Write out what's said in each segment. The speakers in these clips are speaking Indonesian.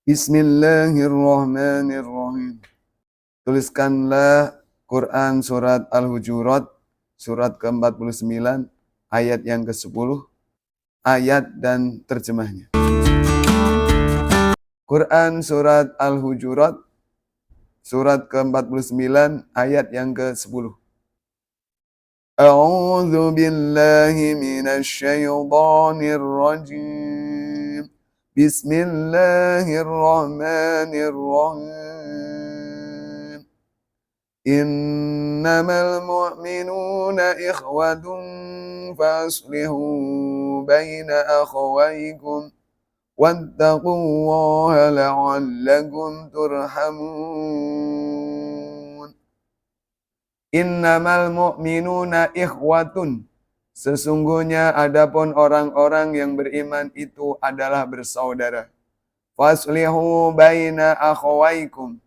Bismillahirrahmanirrahim. Tuliskanlah Quran surat Al-Hujurat, surat ke-49, ayat yang ke-10, ayat dan terjemahnya. Quran surat Al-Hujurat, surat ke-49, ayat yang ke-10. A'udzu billahi minasy syaithanir rajim. Bismillahirrahmanirrahim. Innamal mu'minuna ikhwatun faslihu baina akhawaykum wattaqullaha la'allakum turhamun. Innamal mu'minuna ikhwatun. Sesungguhnya adapun orang-orang yang beriman itu adalah bersaudara. Faslihu baina akhawaykum.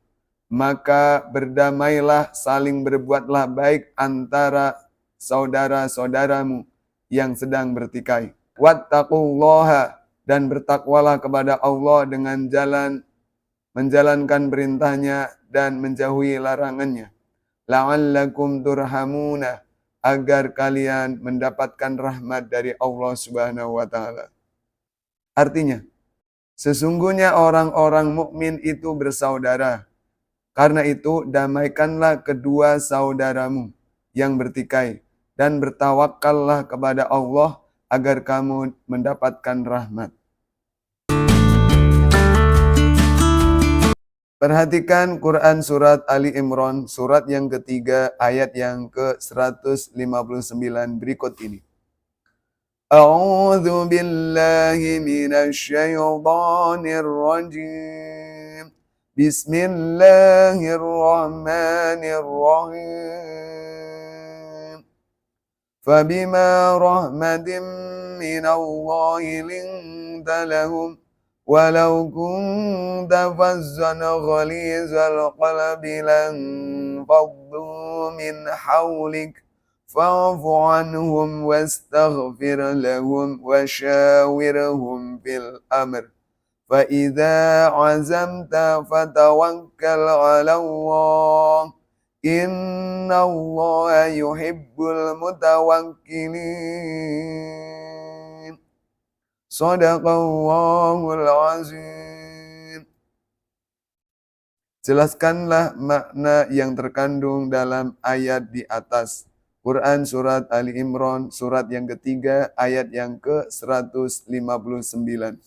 Maka berdamailah, saling berbuatlah baik antara saudara-saudaramu yang sedang bertikai. Wattaqullaha, dan bertakwalah kepada Allah dengan menjalankan perintahnya dan menjauhi larangannya. La'allakum turhamuna, agar kalian mendapatkan rahmat dari Allah Subhanahu wa taala. Artinya, sesungguhnya orang-orang mukmin itu bersaudara. Karena itu, damaikanlah kedua saudaramu yang bertikai dan bertawakallah kepada Allah agar kamu mendapatkan rahmat. Perhatikan Quran surat Ali Imran, surat yang ketiga, ayat yang ke-159 berikut ini. A'udzu billahi minasy syaithanir rajim. Bismillahirrahmanirrahim. Fabima rahmatin minallahi linta lahum walau kunta fazzan ghalizal qalbi lanfaddu min hawlik fa'fu anhum wastaghfir lahum wasyawirhum fil amr fa idza azamta fatawakkal 'ala Allah innallaha yuhibbul mutawakkilin. Shadaqallahul azim. Jelaskanlah makna yang terkandung dalam ayat di atas. Quran surat Ali Imran, surat yang ketiga, ayat yang ke-159.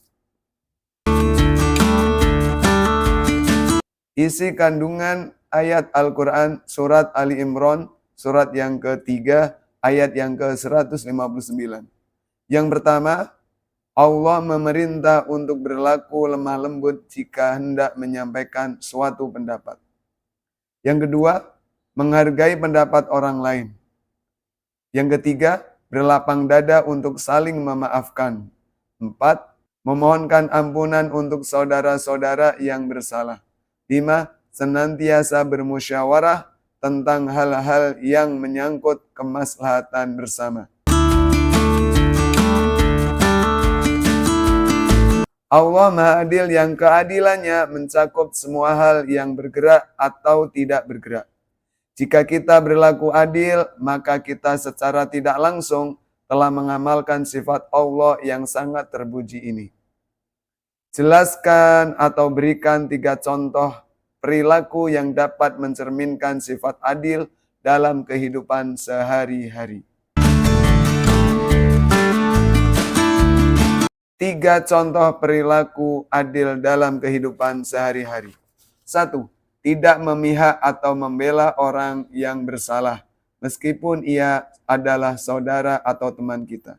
Isi kandungan ayat Al-Quran surat Ali Imran, surat yang ketiga, ayat yang ke-159. Yang pertama, Allah memerintah untuk berlaku lemah lembut jika hendak menyampaikan suatu pendapat. Yang kedua, menghargai pendapat orang lain. Yang ketiga, berlapang dada untuk saling memaafkan. 4, memohonkan ampunan untuk saudara-saudara yang bersalah. 5, senantiasa bermusyawarah tentang hal-hal yang menyangkut kemaslahatan bersama. Allah Maha Adil yang keadilannya mencakup semua hal yang bergerak atau tidak bergerak. Jika kita berlaku adil, maka kita secara tidak langsung telah mengamalkan sifat Allah yang sangat terpuji ini. Jelaskan atau berikan 3 contoh perilaku yang dapat mencerminkan sifat adil dalam kehidupan sehari-hari. 3 contoh perilaku adil dalam kehidupan sehari-hari. 1. Tidak memihak atau membela orang yang bersalah, meskipun ia adalah saudara atau teman kita.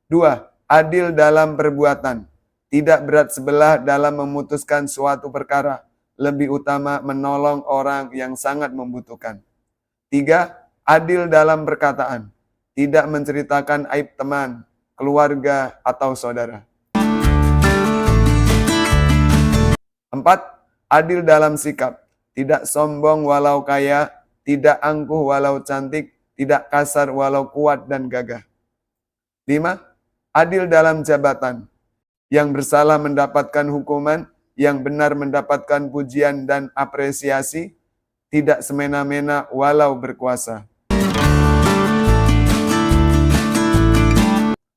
2. Adil dalam perbuatan. Tidak berat sebelah dalam memutuskan suatu perkara, lebih utama menolong orang yang sangat membutuhkan. 3. Adil dalam perkataan. Tidak menceritakan aib teman, keluarga, atau saudara. 4. Adil dalam sikap. Tidak sombong walau kaya, tidak angkuh walau cantik, tidak kasar walau kuat dan gagah. 5. Adil dalam jabatan. Yang bersalah mendapatkan hukuman, yang benar mendapatkan pujian dan apresiasi, tidak semena-mena walau berkuasa.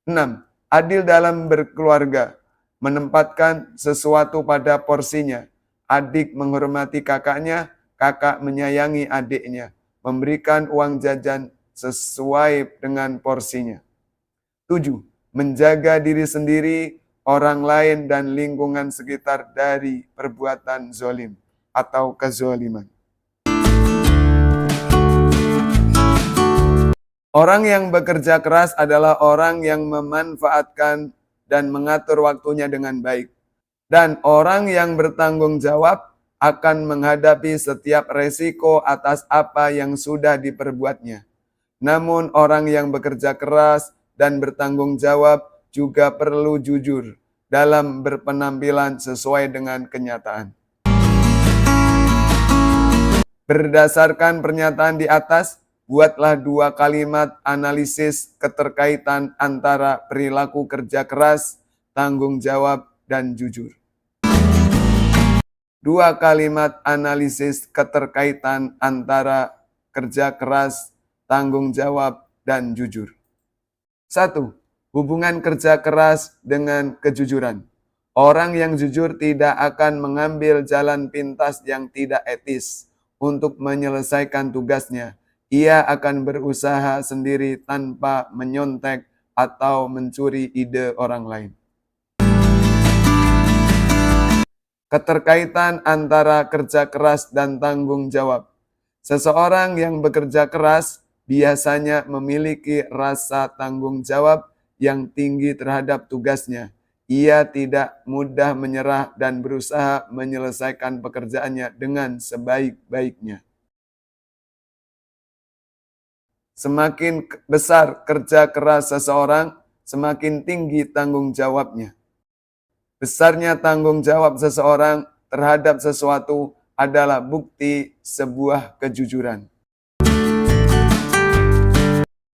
6. Adil dalam berkeluarga, menempatkan sesuatu pada porsinya. Adik menghormati kakaknya, kakak menyayangi adiknya, memberikan uang jajan sesuai dengan porsinya. 7. Menjaga diri sendiri, orang lain, dan lingkungan sekitar dari perbuatan zolim atau kezoliman. Orang yang bekerja keras adalah orang yang memanfaatkan dan mengatur waktunya dengan baik. Dan orang yang bertanggung jawab akan menghadapi setiap resiko atas apa yang sudah diperbuatnya. Namun orang yang bekerja keras dan bertanggung jawab juga perlu jujur dalam berpenampilan sesuai dengan kenyataan. Berdasarkan pernyataan di atas, buatlah 2 kalimat analisis keterkaitan antara perilaku kerja keras, tanggung jawab, dan jujur. 2 kalimat analisis keterkaitan antara kerja keras, tanggung jawab, dan jujur. 1. Hubungan kerja keras dengan kejujuran. Orang yang jujur tidak akan mengambil jalan pintas yang tidak etis untuk menyelesaikan tugasnya. Ia akan berusaha sendiri tanpa menyontek atau mencuri ide orang lain. Keterkaitan antara kerja keras dan tanggung jawab. Seseorang yang bekerja keras biasanya memiliki rasa tanggung jawab yang tinggi terhadap tugasnya. Ia tidak mudah menyerah dan berusaha menyelesaikan pekerjaannya dengan sebaik-baiknya. Semakin besar kerja keras seseorang, semakin tinggi tanggung jawabnya. Besarnya tanggung jawab seseorang terhadap sesuatu adalah bukti sebuah kejujuran.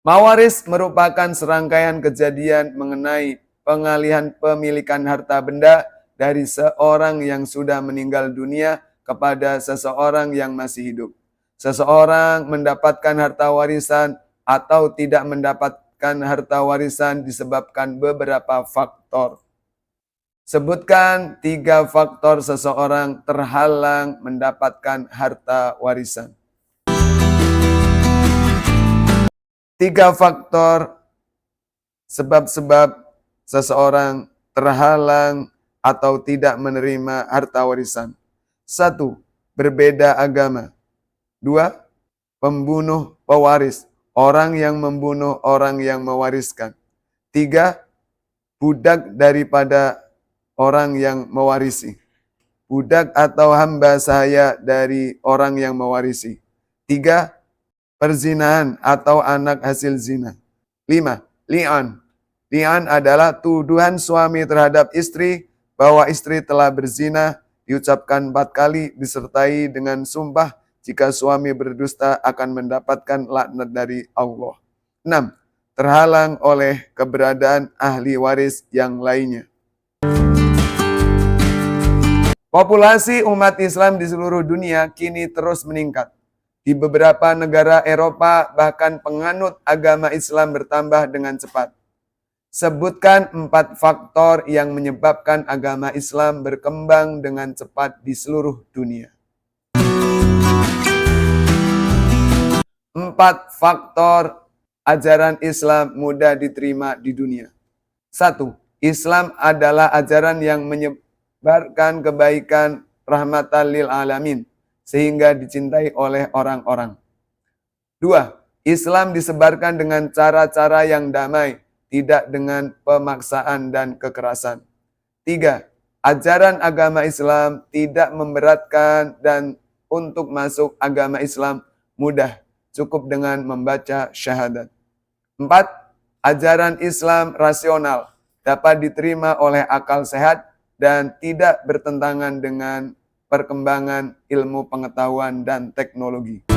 Mawaris merupakan serangkaian kejadian mengenai pengalihan pemilikan harta benda dari seorang yang sudah meninggal dunia kepada seseorang yang masih hidup. Seseorang mendapatkan harta warisan atau tidak mendapatkan harta warisan disebabkan beberapa faktor. Sebutkan 3 faktor seseorang terhalang mendapatkan harta warisan. 3 faktor sebab-sebab seseorang terhalang atau tidak menerima harta warisan. 1. Berbeda agama. 2. Pembunuh pewaris, orang yang membunuh orang yang mewariskan. 3. Budak daripada orang yang mewarisi. Budak atau hamba sahaya dari orang yang mewarisi. 3. Perzinahan atau anak hasil zina. 5. Li'an. Li'an adalah tuduhan suami terhadap istri bahwa istri telah berzina, diucapkan 4 kali disertai dengan sumpah. Jika suami berdusta akan mendapatkan laknat dari Allah. 6. Terhalang oleh keberadaan ahli waris yang lainnya. Populasi umat Islam di seluruh dunia kini terus meningkat. Di beberapa negara Eropa, bahkan penganut agama Islam bertambah dengan cepat. Sebutkan 4 faktor yang menyebabkan agama Islam berkembang dengan cepat di seluruh dunia. 4 faktor ajaran Islam mudah diterima di dunia. 1. Islam adalah ajaran yang menyebarkan kebaikan rahmatan lil alamin, sehingga dicintai oleh orang-orang. 2. Islam disebarkan dengan cara-cara yang damai, tidak dengan pemaksaan dan kekerasan. 3. Ajaran agama Islam tidak memberatkan dan untuk masuk agama Islam mudah, cukup dengan membaca syahadat. 4. Ajaran Islam rasional, dapat diterima oleh akal sehat dan tidak bertentangan dengan perkembangan ilmu pengetahuan dan teknologi.